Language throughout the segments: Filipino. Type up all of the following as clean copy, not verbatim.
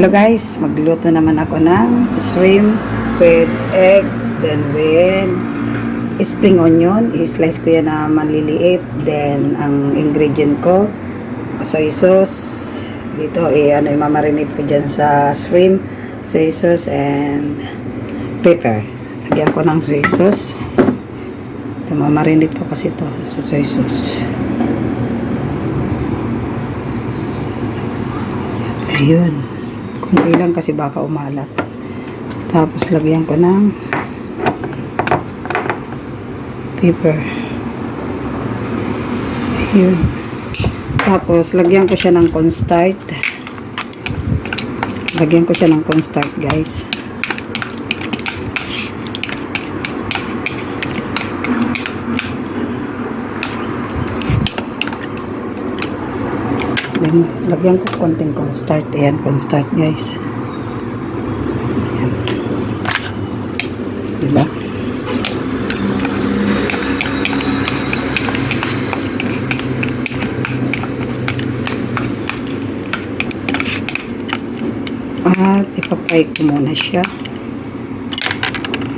Hello guys, magluto naman ako ng shrimp with egg, then with spring onion. I-slice ko yan na maliliit. Then ang ingredient ko, soy sauce. Dito imamarinate ko dyan sa shrimp, soy sauce and pepper. Lagyan ko ng soy sauce. Ito, mamarinate ko kasi ito sa soy sauce. Ayun. Kunti lang kasi baka umalat. Tapos lagyan ko ng pepper. Ayun. Tapos lagyan ko siya ng cornstarch. Lagyan ko siya ng cornstarch, guys. Then, lagyan ko konting cornstarch. Ayan, cornstarch, guys. Ayan. Diba? At ipapry ko muna siya.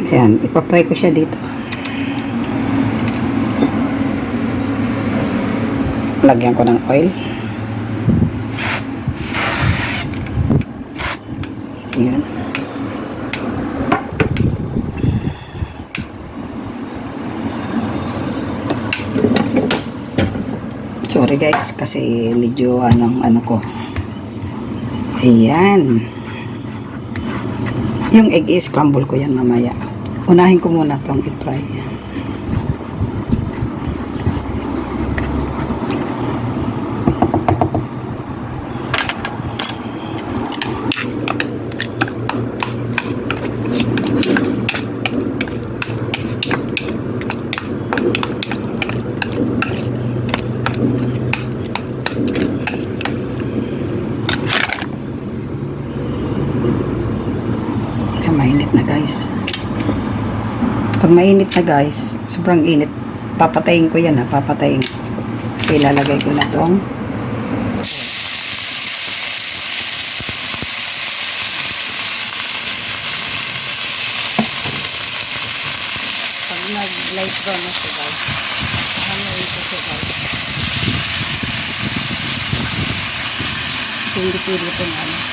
Ayan, ipapry ko siya dito. Lagyan ko ng oil. Ayan. Sorry guys, kasi medyo ano ko. Ayan. Yung egg i-scramble ko yan mamaya. Unahin ko muna itong i-fry. Mainit na guys. Pag mainit na guys, sobrang init, papatayin ko yan papatayin ko. Kasi ilalagay ko na tong pag nag-light brown na siya guys, ano ito siya guys, hindi pwede ito na yun.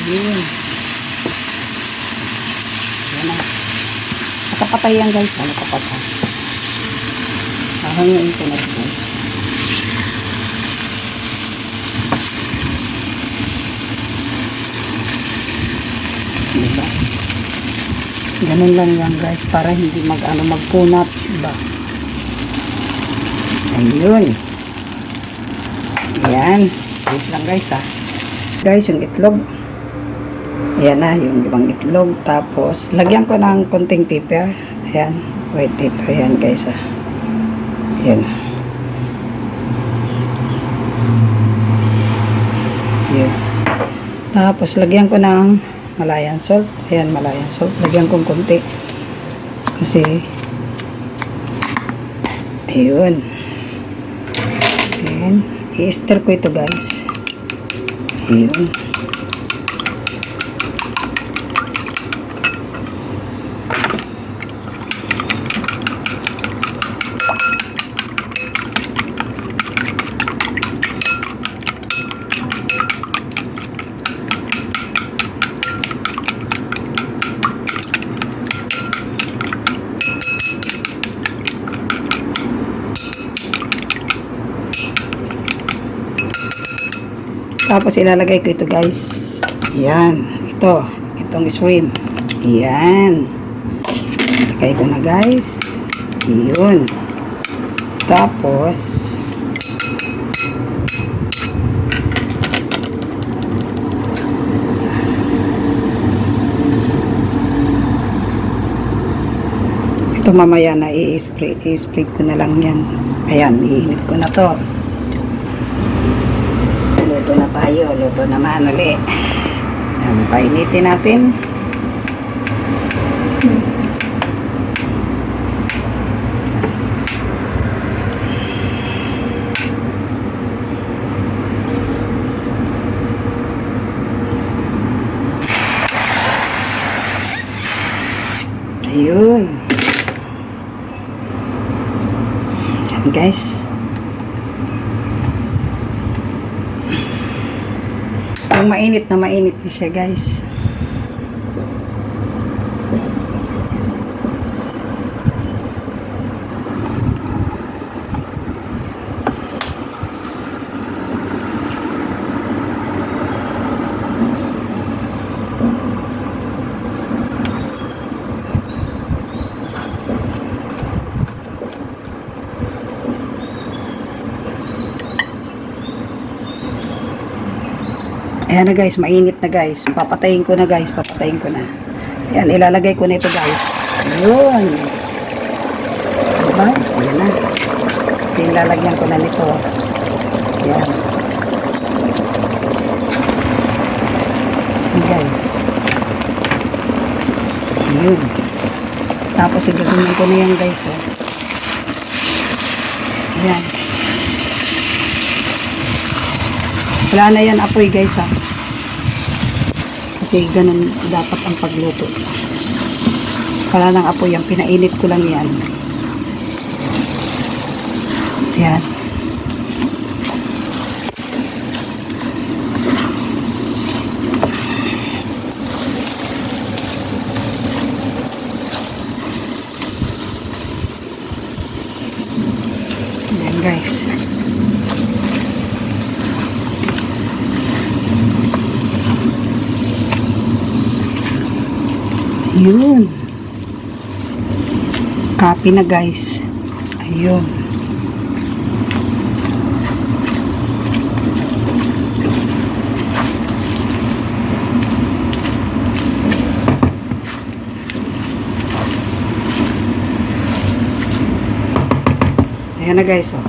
Yan na. Nakapatay yan guys. Nakapatay. Hangin ko na guys. Diba? Ganun lang yan guys. Para hindi magpunat. Diba? Ayun. Yan. Wait lang guys Guys, yung itlog. Ayan na, yung ibang itlog. Tapos, lagyan ko ng konting pepper. Ayan, white pepper. Ayan, guys, Ayan. Ayan. Tapos, lagyan ko ng Malayan salt. Ayan, Malayan salt. Lagyan kong konti. Kasi, ayun. Ayan. I-stir ko ito, guys. Ayun. Tapos ilalagay ko ito guys. Ayan. Itong shrimp. Ayan. Lagay ko na guys. Ayun. Tapos ito mamaya na i-spray ko na lang yan. Ayan. Iinit ko na to. Luto na tayo. Luto naman ulit. Painitin natin. Ayun. Yan guys. Yung mainit na siya guys. Ayan na guys, mainit na guys. Papatayin ko na guys, papatayin ko na. Ayan, ilalagay ko na ito guys. Ayun. Diba? Ayan na. Ilalagyan ko na nito. Ayan. Ayan guys. Ayun. Tapos igagawin ko na yan guys. Oh. Ayan. Wala na yan apoy guys ha. Kasi ganun dapat ang pagluto. Wala nang apoy yan. Pinainit ko lang yan. Yan. Yan guys. Yun. Copy na guys. Ayun. Ayan na guys. Oh.